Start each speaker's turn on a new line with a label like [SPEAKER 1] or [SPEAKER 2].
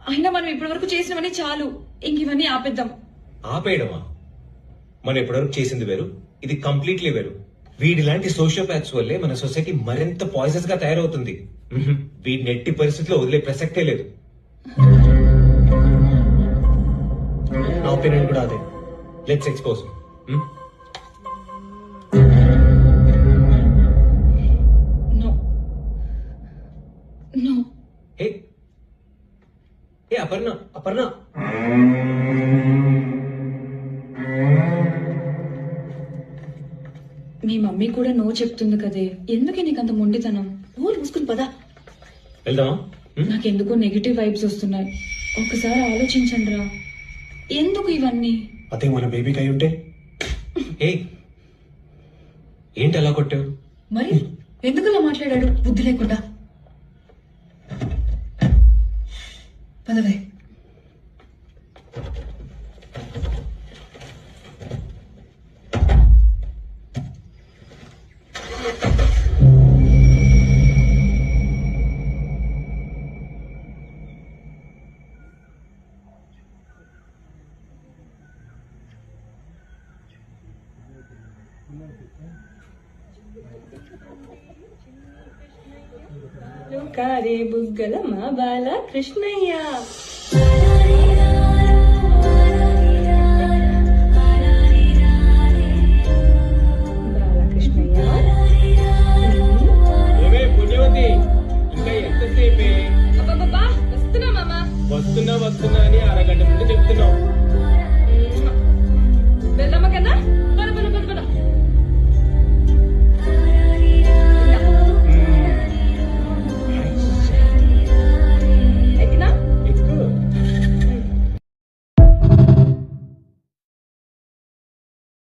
[SPEAKER 1] అయినా మనం ఇప్పటి వరకు చేసినవన్నీ చాలు, ఇంక ఇవన్నీ ఆపేద్దాం.
[SPEAKER 2] ఆపేయడమా? మనం ఇప్పటివరకు చేసింది వేరు, ఇది కంప్లీట్లీ వేరు. వీడిలాంటి సోషియోపాథ్స్ వల్లే మన సొసైటీ మరింత పాయిజన్స్ గా తయారవుతుంది. వీడిని ఎట్టి పరిస్థితుల్లో వదిలే ప్రసక్తే లేదు. నా ఒపీనియన్ కూడా అదే. Let's expose.
[SPEAKER 1] No no.
[SPEAKER 2] ఏ అపర్ణ, అపర్ణ,
[SPEAKER 1] మీ మమ్మీ కూడా నో చెప్తుంది కదే, ఎందుకే నీకంత మొండితనం? ఊరు మూసుకుని పదా.
[SPEAKER 2] వెళ్దామా?
[SPEAKER 1] నాకెందుకో నెగిటివ్ వైబ్స్ వస్తున్నాయి. ఒకసారి ఆలోచించండి రా, ఎందుకు ఇవన్నీ?
[SPEAKER 3] అదే మన బేబీకి అయి ఉంటే.
[SPEAKER 2] ఏ ఏంటి అలా కొట్టావు?
[SPEAKER 1] మరి ఎందుకలా మాట్లాడాడు బుద్ధి లేకుండా? పదవే. కారే బుగ్గల మా బాల కృష్ణయ్య. బాలకృష్ణయ్య
[SPEAKER 2] ఏమే పుణ్యవతి, ఇంకా ఎంతసేపే?
[SPEAKER 1] అబ్బబ్బబ్బా, వస్తున్నా మామా.
[SPEAKER 2] వస్తున్నా వస్తున్నా అని అరగంట నుండి చెప్తున్నావు.